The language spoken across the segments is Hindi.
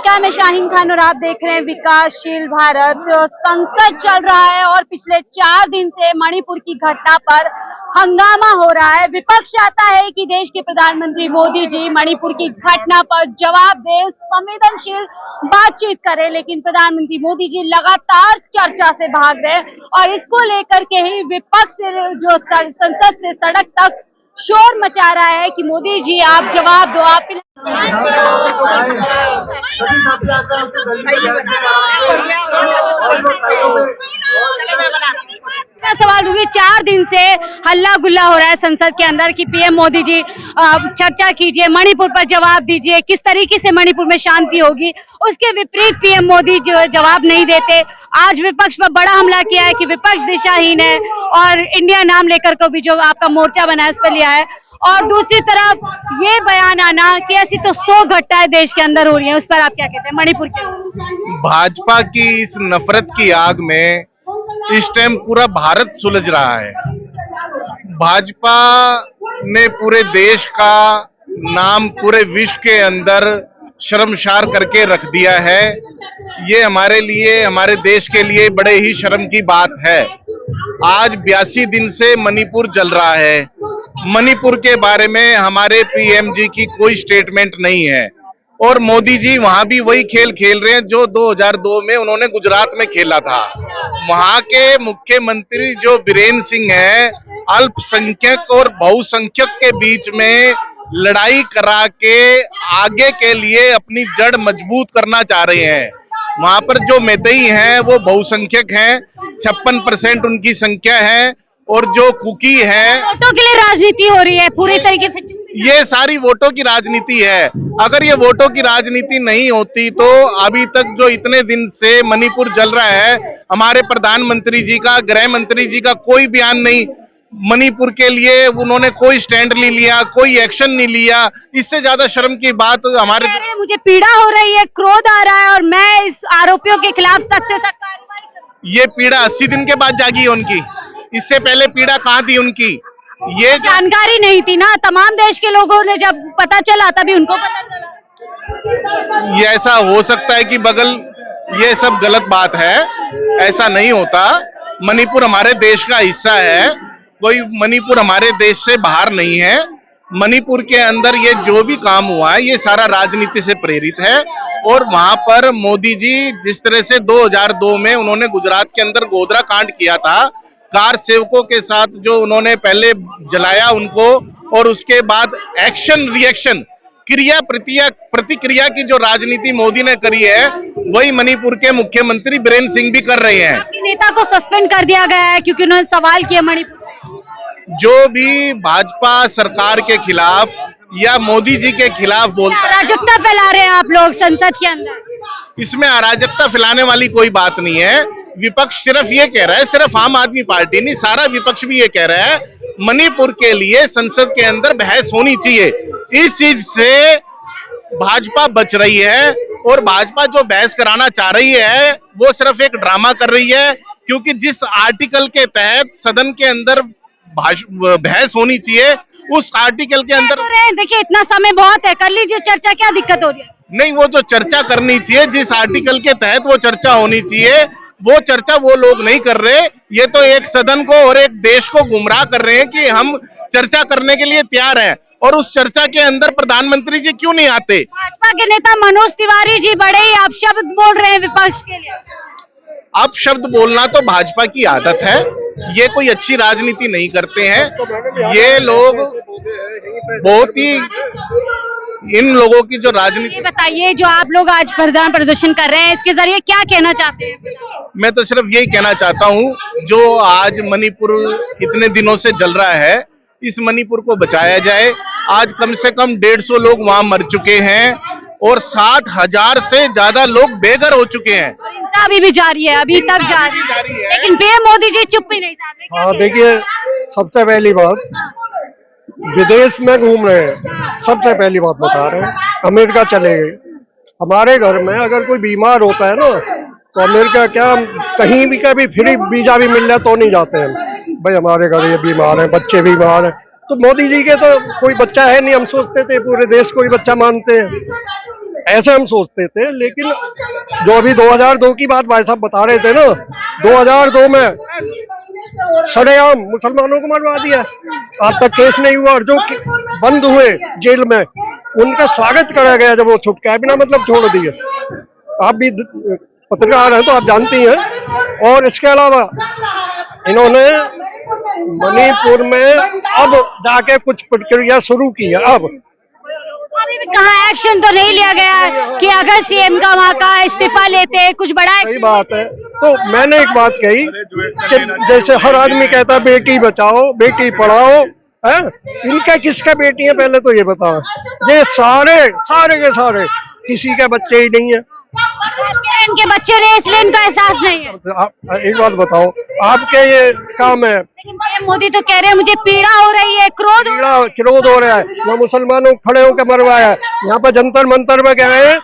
नमस्कार, मैं शाहीन खान और आप देख रहे हैं विकासशील भारत। संसद चल रहा है और पिछले 4 दिन से मणिपुर की घटना पर हंगामा हो रहा है। विपक्ष चाहता है कि देश के प्रधानमंत्री मोदी जी मणिपुर की घटना पर जवाब दें, संवेदनशील बातचीत करें, लेकिन प्रधानमंत्री मोदी जी लगातार चर्चा से भाग रहे हैं और इसको लेकर के ही विपक्ष जो संसद से सड़क तक शोर मचा रहा है कि मोदी जी आप जवाब दो। आप सवाल दूंगी, 4 दिन से हल्ला गुल्ला हो रहा है संसद के अंदर कि पीएम मोदी जी चर्चा कीजिए, मणिपुर पर जवाब दीजिए, किस तरीके से मणिपुर में शांति होगी। उसके विपरीत पीएम मोदी जो जवाब नहीं देते। आज विपक्ष पर बड़ा हमला किया है कि विपक्ष दिशाहीन है और इंडिया नाम लेकर को भी जो आपका मोर्चा बना है उस पर लिया है। और दूसरी तरफ ये बयान आना कि ऐसी तो 100 घटनाएं देश के अंदर हो रही है, उस पर आप क्या कहते हैं? मणिपुर के भाजपा की इस नफरत की आग में इस टाइम पूरा भारत सुलझ रहा है। भाजपा ने पूरे देश का नाम पूरे विश्व के अंदर शर्मसार करके रख दिया है। ये हमारे लिए, हमारे देश के लिए बड़े ही शर्म की बात है। आज 82 दिन से मणिपुर जल रहा है। मणिपुर के बारे में हमारे पीएम जी की कोई स्टेटमेंट नहीं है और मोदी जी वहां भी वही खेल खेल रहे हैं जो 2002 में उन्होंने गुजरात में खेला था। वहां के मुख्यमंत्री जो बीरेन सिंह हैं, अल्पसंख्यक और बहुसंख्यक के बीच में लड़ाई करा के आगे के लिए अपनी जड़ मजबूत करना चाह रहे हैं। वहां पर जो मैतेई हैं वो बहुसंख्यक हैं, 56% उनकी संख्या है और जो कुकी है, वोटों के लिए राजनीति हो रही है पूरी तरीके से। ये सारी वोटों की राजनीति है। अगर ये वोटों की राजनीति नहीं होती तो अभी तक जो इतने दिन से मणिपुर जल रहा है, हमारे प्रधानमंत्री जी का, गृह मंत्री जी का कोई बयान नहीं, मणिपुर के लिए उन्होंने कोई स्टैंड नहीं लिया, कोई एक्शन नहीं लिया। इससे ज्यादा शर्म की बात हमारे मुझे पीड़ा हो रही है, क्रोध आ रहा है और मैं इस आरोपियों के खिलाफ सख्त से सख्त कार्रवाई करूं। ये पीड़ा 80 दिन के बाद जागी है उनकी। इससे पहले पीड़ा कहाँ थी उनकी? ये जानकारी नहीं थी ना, तमाम देश के लोगों ने जब पता चला तभी उनको पता चला। ये ऐसा हो सकता है कि बगल, ये सब गलत बात है, ऐसा नहीं होता। मणिपुर हमारे देश का हिस्सा है, कोई मणिपुर हमारे देश से बाहर नहीं है। मणिपुर के अंदर ये जो भी काम हुआ है ये सारा राजनीति से प्रेरित है और वहां पर मोदी जी जिस तरह से 2002 में उन्होंने गुजरात के अंदर गोधरा कांड किया था, कार सेवकों के साथ जो उन्होंने पहले जलाया उनको, और उसके बाद एक्शन रिएक्शन, क्रिया प्रतिक्रिया की जो राजनीति मोदी ने करी है वही मणिपुर के मुख्यमंत्री बीरेन सिंह भी कर रहे हैं। नेता को सस्पेंड कर दिया गया है क्योंकि उन्होंने सवाल किया मणिपुर। जो भी भाजपा सरकार के खिलाफ या मोदी जी के खिलाफ बोलता है, अराजकता फैला रहे हैं आप लोग संसद के अंदर। इसमें अराजकता फैलाने वाली कोई बात नहीं है। विपक्ष सिर्फ ये कह रहा है, सिर्फ आम आदमी पार्टी नहीं, सारा विपक्ष भी ये कह रहा है मणिपुर के लिए संसद के अंदर बहस होनी चाहिए। इस चीज से भाजपा बच रही है और भाजपा जो बहस कराना चाह रही है वो सिर्फ एक ड्रामा कर रही है, क्योंकि जिस आर्टिकल के तहत सदन के अंदर बहस होनी चाहिए उस आर्टिकल के अंदर। देखिए इतना समय बहुत है, कर लीजिए चर्चा, क्या दिक्कत हो रही है? नहीं, वो जो चर्चा करनी चाहिए, जिस आर्टिकल के तहत वो चर्चा होनी चाहिए, वो चर्चा वो लोग नहीं कर रहे। ये तो एक सदन को और एक देश को गुमराह कर रहे हैं कि हम चर्चा करने के लिए तैयार हैं, और उस चर्चा के अंदर प्रधानमंत्री जी क्यों नहीं आते? भाजपा के नेता मनोज तिवारी जी बड़े ही अपशब्द बोल रहे हैं विपक्ष के लिए। अपशब्द बोलना तो भाजपा की आदत है, ये कोई अच्छी राजनीति नहीं करते हैं। ये लोग बहुत ही, इन लोगों की जो राजनीति। बताइए, जो आप लोग आज प्रदर्शन कर रहे हैं इसके जरिए क्या कहना चाहते हैं? मैं तो सिर्फ यही कहना चाहता हूं, जो आज मणिपुर इतने दिनों से जल रहा है, इस मणिपुर को बचाया जाए। आज कम से कम 150 लोग वहां मर चुके हैं और 60,000 से ज्यादा लोग बेघर हो चुके हैं। अभी भी जारी है, अभी तक जारी है, लेकिन पीएम मोदी जी चुप ही नहीं था। हाँ देखिए, सबसे पहली बात, विदेश में घूम रहे हैं, सबसे पहली बात बता रहे हैं, अमेरिका चले गए। हमारे घर में अगर कोई बीमार होता है ना तो अमेरिका क्या, कहीं भी कभी फ्री वीजा भी मिल जाए तो नहीं जाते हैं भाई, हमारे घर ये बीमार है, बच्चे बीमार हैं। तो मोदी जी के तो कोई बच्चा है नहीं, हम सोचते थे पूरे देश को ही बच्चा मानते हैं। ऐसे हम सोचते थे, लेकिन जो अभी 2002 की बात भाई साहब बता रहे थे ना, 2002 में सरेआम मुसलमानों को मरवा दिया, आज तक केस नहीं हुआ। और जो बंद हुए जेल में, उनका स्वागत करा गया जब वो छुट के बिना मतलब छोड़ दिए। आप भी पत्रकार हैं तो आप जानती हैं। और इसके अलावा इन्होंने मणिपुर में अब जाके कुछ प्रक्रिया शुरू की है। अब अभी भी कहाँ एक्शन तो नहीं लिया गया कि अगर सीएम का वहाँ का इस्तीफा लेते कुछ बड़ा सही एक्शन। बात है। तो मैंने एक बात कही कि जैसे हर आदमी कहता है बेटी बचाओ बेटी पढ़ाओ, है इनका किसका बेटी है पहले तो ये बताओ। ये सारे के सारे किसी के बच्चे ही नहीं है। इनके बच्चे ने, इसलिए इनका एहसास नहीं है। आप एक बात बताओ, आपके ये काम है, लेकिन पीएम मोदी तो कह रहे हैं मुझे पीड़ा हो रही है, क्रोध हो रहा है। वो मुसलमानों को खड़े होकर मरवाया है। यहाँ पर जंतर मंतर में कह रहे हैं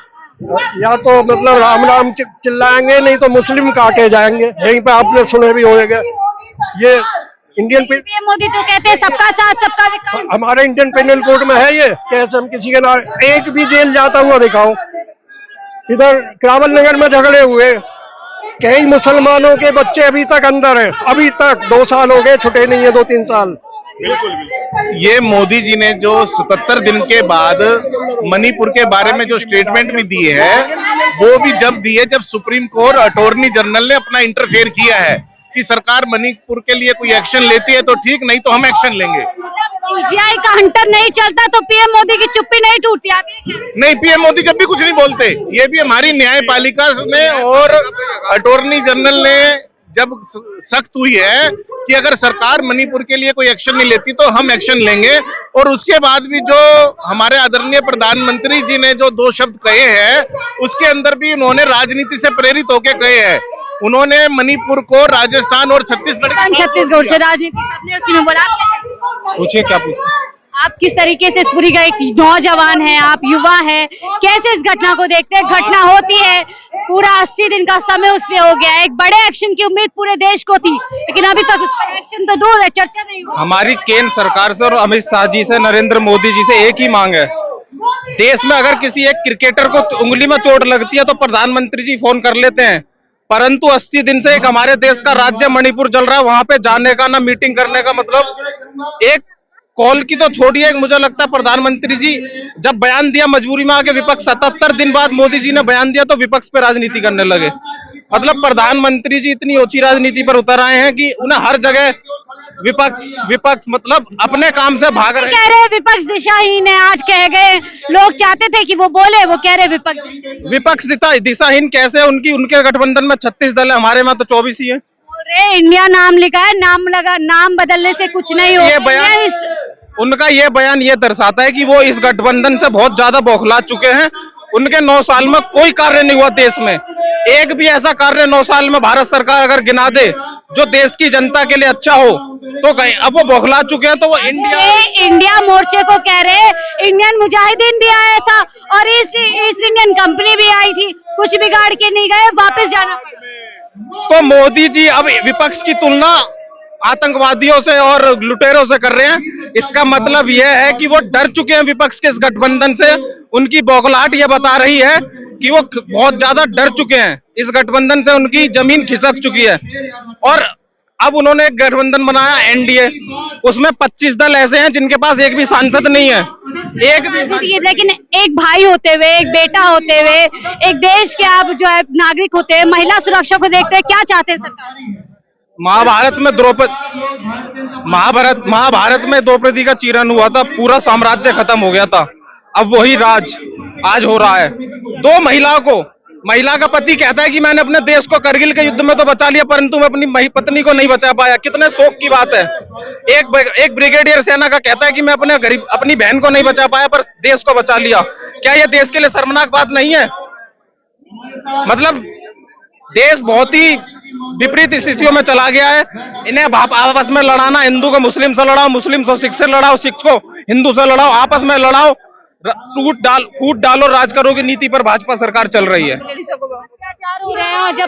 या तो मतलब राम राम चिल्लाएंगे, नहीं तो मुस्लिम काटे जाएंगे। यहीं पे आपने सुने भी होगा। ये इंडियन पीएम मोदी तो कहते हैं सबका साथ सबका विकास। हमारे इंडियन पेनल कोड में है ये, कैसे हम किसी के नाम एक भी जेल जाता हुआ दिखाओ। इधर करावल नगर में झगड़े हुए, कई मुसलमानों के बच्चे अभी तक अंदर हैं, अभी तक 2 साल हो गए, छुटे नहीं है 2-3 साल। ये मोदी जी ने जो 77 दिन के बाद मणिपुर के बारे में जो स्टेटमेंट भी दी है, वो भी जब दी है जब सुप्रीम कोर्ट अटॉर्नी जनरल ने अपना इंटरफेयर किया है कि सरकार मणिपुर के लिए कोई एक्शन लेती है तो ठीक, नहीं तो हम एक्शन लेंगे। सीजीआई का हंटर नहीं चलता तो पीएम मोदी की चुप्पी नहीं टूटती। आप ये कह रहे हैं? नहीं, पीएम मोदी जब भी कुछ नहीं बोलते, ये भी हमारी न्यायपालिका ने और अटॉर्नी जनरल ने जब सख्त हुई है कि अगर सरकार मणिपुर के लिए कोई एक्शन नहीं लेती तो हम एक्शन लेंगे। और उसके बाद भी जो हमारे आदरणीय प्रधानमंत्री जी ने जो 2 शब्द कहे हैं, उसके अंदर भी उन्होंने राजनीति से प्रेरित होकर कहे हैं। उन्होंने मणिपुर को राजस्थान और छत्तीसगढ़ से राजनीति बोला। पूछिए क्या पूछिए। आप किस तरीके से इस पूरी का एक नौजवान है, आप युवा है, कैसे इस घटना को देखते हैं? घटना होती है, पूरा 80 दिन का समय उसमें हो गया है। एक बड़े एक्शन की उम्मीद पूरे देश को थी, लेकिन अभी तक उस पर एक्शन तो दूर है, चर्चा नहीं हुई। हमारी केंद्र सरकार से और अमित शाह जी से, नरेंद्र मोदी जी से एक ही मांग है। देश में अगर किसी एक क्रिकेटर को उंगली में चोट लगती है तो प्रधानमंत्री जी फोन कर लेते हैं, परंतु 80 दिन से एक हमारे देश का राज्य मणिपुर चल रहा है, वहां पे जाने का ना मीटिंग करने का, मतलब एक कॉल की तो छोड़िए। मुझे लगता है प्रधानमंत्री जी जब बयान दिया मजबूरी में आके, विपक्ष 77 दिन बाद मोदी जी ने बयान दिया तो विपक्ष पे राजनीति करने लगे। मतलब प्रधानमंत्री जी इतनी ऊंची राजनीति पर उतर आए हैं कि उन्हें हर जगह विपक्ष मतलब अपने काम से भाग रहे। कह रहे विपक्ष दिशाहीन है, आज कह गए। लोग चाहते थे कि वो बोले, वो कह रहे विपक्ष दिशाहीन कैसे? उनके गठबंधन में 36 दल है, हमारे में तो 24 ही है। इंडिया नाम लिखा है, नाम बदलने से कुछ नहीं हो। उनका ये बयान ये दर्शाता है कि वो इस गठबंधन से बहुत ज्यादा बौखला चुके हैं। उनके 9 साल में कोई कार्य नहीं हुआ देश में, एक भी ऐसा कार्य 9 साल में भारत सरकार अगर गिना दे जो देश की जनता के लिए अच्छा हो तो कहीं। अब वो बौखला चुके हैं तो वो इंडिया मोर्चे को कह रहे, इंडियन मुजाहिदीन भी आया था और ईस्ट इंडियन कंपनी भी आई थी, कुछ बिगाड़ के नहीं गए, वापस जाना पड़ा। तो मोदी जी अब विपक्ष की तुलना आतंकवादियों से और लुटेरों से कर रहे हैं। इसका मतलब यह है कि वो डर चुके हैं विपक्ष के इस गठबंधन से। उनकी बौखलाहट ये बता रही है कि वो बहुत ज्यादा डर चुके हैं इस गठबंधन से, उनकी जमीन खिसक चुकी है। और अब उन्होंने एक गठबंधन बनाया एनडीए, उसमें 25 दल ऐसे हैं जिनके पास एक भी सांसद नहीं है, एक भी। लेकिन एक भाई होते हुए, एक बेटा होते हुए, एक देश के आप जो है नागरिक होते हैं, महिला सुरक्षा को देखते हैं, क्या चाहते हैं सरकार? महाभारत में द्रौपदी का चीरन हुआ था, पूरा साम्राज्य खत्म हो गया था। अब वही राज आज हो रहा है। 2 महिलाओं को, महिला का पति कहता है कि मैंने अपने देश को करगिल के युद्ध में तो बचा लिया, परंतु मैं अपनी पत्नी को नहीं बचा पाया। कितने शोक की बात है। एक ब्रिगेडियर सेना का कहता है कि मैं अपनी बहन को नहीं बचा पाया पर देश को बचा लिया। क्या यह देश के लिए शर्मनाक बात नहीं है? मतलब देश बहुत ही विपरीत स्थितियों में चला गया है। इन्हें आपस में लड़ाना, हिंदू को मुस्लिम से लड़ाओ, मुस्लिम को सिख से लड़ाओ, सिख को हिंदू से लड़ाओ, आपस में लड़ाओ, फूट डालो राज करो की नीति पर भाजपा सरकार चल रही है। जब